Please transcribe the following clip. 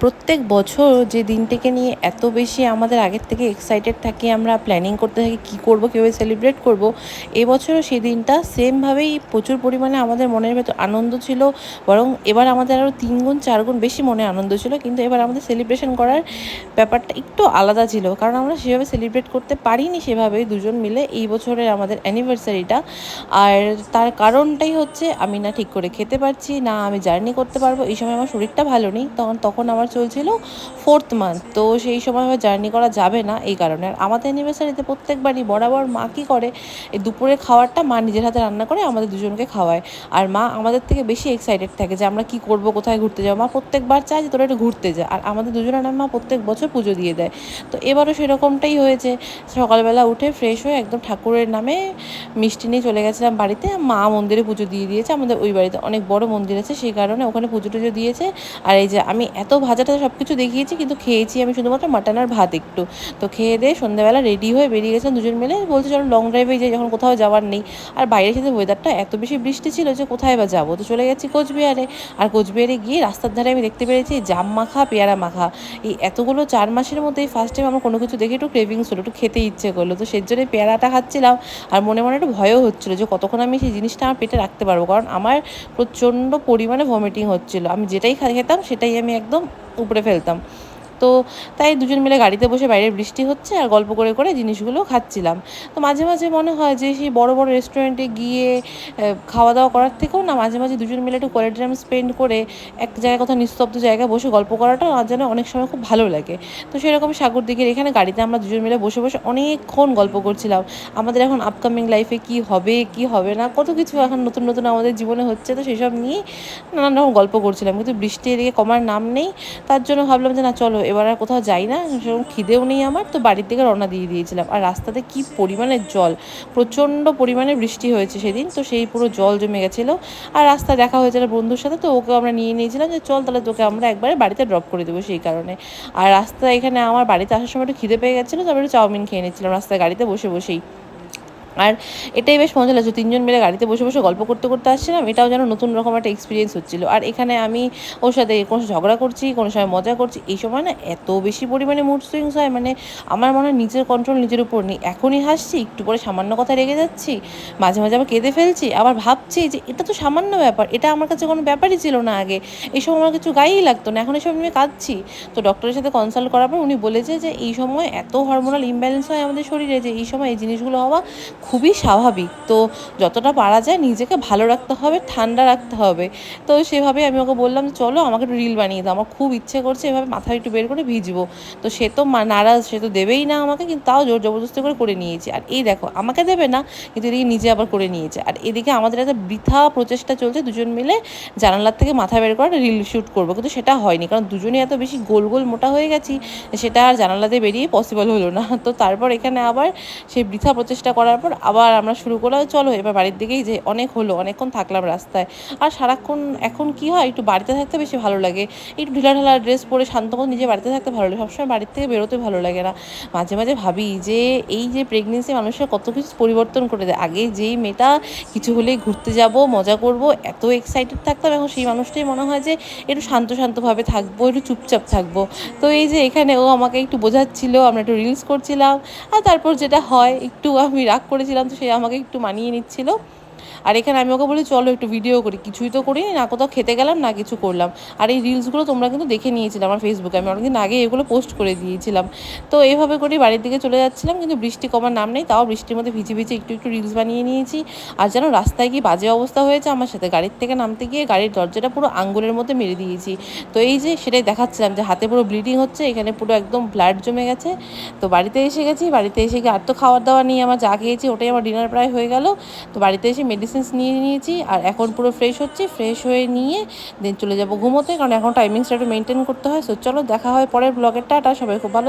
প্রত্যেক বছর যে দিনটিকে নিয়ে এত বেশি আমাদের আগের থেকে এক্সাইটেড থাকি, আমরা প্ল্যানিং করতে থাকি কী করবো, কীভাবে সেলিব্রেট করব। এবছরও সেই দিনটা সেমভাবেই প্রচুর পরিমাণে আমাদের মনের ভেতর আনন্দ ছিল। বরং এবার আমাদের আরও 3 গুণ 4 গুণ বেশি মনে আনন্দ ছিল, কিন্তু এবার আমাদের সেলিব্রেশন করার ব্যাপারটা একটু আলাদা ছিল, কারণ আমরা সেভাবে সেলিব্রেট করতে পারিনি সেভাবে দুজন মিলে এই বছরের আমাদের অ্যানিভার্সারিটা। আর তার কারণটাই হচ্ছে আমি না ঠিক করে খেতে পারছি না, আমি জার্নি করতে পারবো। এই সময় আমার শরীরটা ভালো নেই, তখন আমার চলছিল 4th মান্থ, তো সেই সময় আমার জার্নি করা যাবে না এই কারণে। আর আমাদের অ্যানিভার্সারিতে প্রত্যেকবারই বরাবর মা কী করে, এই দুপুরের খাবারটা মা নিজের হাতে রান্না করে আমাদের দুজনকে খাওয়ায়। আর মা আমাদের থেকে বেশি এক্সাইটেড থাকে যে আমরা কী করবো, কোথায় ঘুরতে যাবো। মা প্রত্যেকবার চায় যে তোরা একটু ঘুরতে যা, আর আমাদের দুজনের নামে মা প্রত্যেক বছর পুজো দিয়ে দেয়। তো এবারও সেরকমটাই হয়েছে। সকালবেলা উঠে ফ্রেশ হয়ে একদম ঠাকুরের নামে মিষ্টি নিয়ে চলে গেছিলাম বাড়িতে। মা মন্দিরে পুজো দিয়ে দিয়েছে, আমাদের ওই বাড়িতে অনেক বড় মন্দির আছে, সেই কারণে ওখানে পুজো টুজো দিয়েছে। আর এই যে আমি এত ভাজা টাজা সব কিছু দেখিয়েছি, কিন্তু খেয়েছি আমি শুধুমাত্র মাটন আর ভাত একটু। তো খেয়ে দিয়ে সন্ধ্যাবেলা রেডি হয়ে বেরিয়ে গেছিলাম দুজন মিলে, বলছে চলো লং ড্রাইভে যাই যখন কোথাও যাওয়ার নেই। আর বাইরের সাথে ওয়েদারটা এত বেশি বৃষ্টি ছিল যে কোথায় বা যাবো, তো চলে গেছি কোচবিহারে। আর কোচবিহারে গিয়ে রাস্তার ধারে আমি দেখতে পেরেছি জাম মাখা, পেয়ারা মাখা। এই এতগুলো 4 মাসের মধ্যে এই ফার্স্ট টাইম আমার কোনো কিছু দেখে একটু ক্রেভিংস হলো, একটু খেতে ইচ্ছে করলো। তো সেই জন্যই পেয়ারাটা খাচ্ছিলাম। আর মনে মনে একটু ভয়ও হচ্ছিলো যে কতক্ষণ আমি সেই জিনিসটা আমার পেটে রাখতে পারবো, কারণ আমার প্রচণ্ড পরিমাণে ভমিটিং হচ্ছিলো। আমি যেটাই খেতাম সেটাই আমি একদম উপড়ে ফেলতাম। তো তাই দুজন মিলে গাড়িতে বসে বাইরে বৃষ্টি হচ্ছে আর গল্প করে করে জিনিসগুলো খাচ্ছিলাম। তো মাঝে মাঝে মনে হয় যে সেই বড় বড় রেস্টুরেন্টে গিয়ে খাওয়া দাওয়া করার থেকেও না, মাঝে মাঝে দুজন মিলে একটু কোয়ালিটি টাইম স্পেন্ড করে এক জায়গায় কোথাও নিস্তব্ধ জায়গায় বসে গল্প করাটা আমার যেন অনেক সময় খুব ভালো লাগে। তো সেরকম সাগরদিঘির এখানে গাড়িতে আমরা দুজন মিলে বসে বসে অনেকক্ষণ গল্প করছিলাম। আমাদের এখন আপকামিং লাইফে কী হবে কী হবে না, কত কিছু এখন নতুন নতুন আমাদের জীবনে হচ্ছে, তো সেসব নিয়েই নানান রকম গল্প করছিলাম। কিন্তু বৃষ্টি এদিকে কমার নাম নেই, তার জন্য ভাবলাম যে না চলো এবার আর কোথাও যাই না, সেরকম খিদেও নেই আমার, তো বাড়ির দিকে রওনা দিয়ে দিয়েছিলাম। আর রাস্তাতে কী পরিমাণে জল, প্রচণ্ড পরিমাণে বৃষ্টি হয়েছে সেদিন, তো সেই পুরো জল জমে গেছিলো। আর রাস্তায় দেখা হয়েছিল বন্ধুর সাথে, তো ওকেও আমরা নিয়ে নিয়েছিলাম যে চল তাহলে তোকে আমরা একবারে বাড়িতে ড্রপ করে দেবো সেই কারণে। আর রাস্তায় এখানে আমার বাড়িতে আসার সময় একটু খিদে পেয়ে গেছিলো, তারপরে একটু চাউমিন খেয়ে নিচ্ছিলাম রাস্তায় গাড়িতে বসে বসেই। আর এটাই বেশ মজা লাগছে, 3 জন মিলে গাড়িতে বসে বসে গল্প করতে করতে আসছিলাম, এটাও যেন নতুন রকম একটা এক্সপিরিয়েন্স হচ্ছিলো। আর এখানে আমি ওর সাথে কোনো ঝগড়া করছি, কোনো সময় মজা করছি। এই সময় না এত বেশি পরিমাণে মুড সুইংস হয়, মানে আমার মনে হয় নিজের কন্ট্রোল নিজের উপর নেই। এখনই হাসছি, একটু পরে সামান্য কথা রেগে যাচ্ছি, মাঝে মাঝে আবার কেঁদে ফেলছি, আবার ভাবছি যে এটা তো সামান্য ব্যাপার, এটা আমার কাছে কোনো ব্যাপারই ছিল না আগে, এইসব আমার কিছু গায়েই লাগতো না, এখন এসব নিয়ে কাঁদছি। তো ডক্টরের সাথে কনসাল্ট করার পর উনি বলেছে যে এই সময় এত হরমোনাল ইমব্যালেন্স হয় আমাদের শরীরে, যে এই সময় এই জিনিসগুলো হওয়া খুবই স্বাভাবিক। তো যতটা পারা যায় নিজেকে ভালো রাখতে হবে, ঠান্ডা রাখতে হবে। তো সেভাবে আমি ওকে বললাম চলো আমাকে একটু রিল বানিয়ে দাও, আমার খুব ইচ্ছে করছে এভাবে মাথায় একটু বের করে ভিজবো। তো সে তো নারাজ, সে তো দেবেই না আমাকে, কিন্তু তাও জোর জবরদস্তি করে নিয়েছি। আর এই দেখো আমাকে দেবে না, কিন্তু এদিকে নিজে আবার করে নিয়েছে। আর এদিকে আমাদের একটা বৃথা প্রচেষ্টা চলছে দুজন মিলে জানালার থেকে মাথা বের করে রিল শ্যুট করবো, কিন্তু সেটা হয়নি, কারণ দুজনেই এত বেশি গোল গোল মোটা হয়ে গেছি, সেটা আর জানালাতে বেরিয়ে পসিবল হলো না। তো তারপর এখানে আবার সেই বৃথা প্রচেষ্টা করার পর আবার আমরা শুরু করলাম চলো এবার বাড়ির দিকেই, যে অনেক হলো, অনেকক্ষণ থাকলাম রাস্তায়। আর সারাক্ষণ এখন কি হয়, একটু বাড়িতে থাকতে বেশি ভালো লাগে, একটু ঢিলাঢালা ড্রেস পরে শান্ত মতো নিজে বাড়িতে থাকতে ভালো লাগে, সবসময় বাড়ির থেকে বেরোতে ভালো লাগে না। মাঝে মাঝে ভাবি যে এই যে প্রেগনেন্সি মানুষের কত কিছু পরিবর্তন করে দেয়। আগে যেই মেয়েটা কিছু হলেই ঘুরতে যাব, মজা করব, এত এক্সাইটেড থাকতাম, এখন সেই মানুষটাই মনে হয় যে একটু শান্ত শান্তভাবে থাকবো, একটু চুপচাপ থাকবো। তো এই যে এখানে ও আমাকে একটু বোঝাচ্ছিল, আমরা একটু রিলস করছিলাম। আর তারপর যেটা হয়, একটু আমি রাগ করেছিলাম, তো সে আমাকে একটু মানিয়ে নিচ্ছিল। আর এখানে আমি ওকে বলি চলো একটু ভিডিও করি, কিছুই তো করিনি, না কোথাও খেতে গেলাম না কিছু করলাম। আর এই রিলসগুলো তোমরা কিন্তু দেখে নিয়েছিলে আমার ফেসবুকে, আমি অনেকদিন আগে এগুলো পোস্ট করে দিয়েছিলাম। তো এইভাবে করেই বাড়ির দিকে চলে যাচ্ছিলাম, কিন্তু বৃষ্টি কমার নাম নেই, তাও বৃষ্টির মধ্যে ভিজে ভিজে একটু একটু রিলস বানিয়ে নিয়েছি। আর যেন রাস্তায় গিয়ে বাজে অবস্থা হয়েছে আমার সাথে, গাড়ির থেকে নামতে গিয়ে গাড়ির দরজাটা পুরো আঙ্গুলের মধ্যে মেরে দিয়েছি। তো এই যে সেটাই দেখাচ্ছিলাম যে হাতে পুরো ব্লিডিং হচ্ছে, এখানে পুরো একদম ব্লাড জমে গেছে। তো বাড়িতে এসে গেছি, বাড়িতে এসে গিয়ে আর তো খাওয়ার দাওয়া নিয়ে আমার যা খেয়েছি ওটাই আমার ডিনার প্রায় হয়ে গেল। তো বাড়িতে এসে মেডিসিনস নিয়ে নিয়েছি, আর এখন পুরো ফ্রেশ হচ্ছি, ফ্রেশ হয়ে নিয়ে দেন চলে যাব ঘুমোতে, কারণ এখন টাইমিংসটা একটু মেনটেন করতে হয়। সো চলো দেখা হয় পরের ব্লগের, টাটা, সবাই খুব ভালো।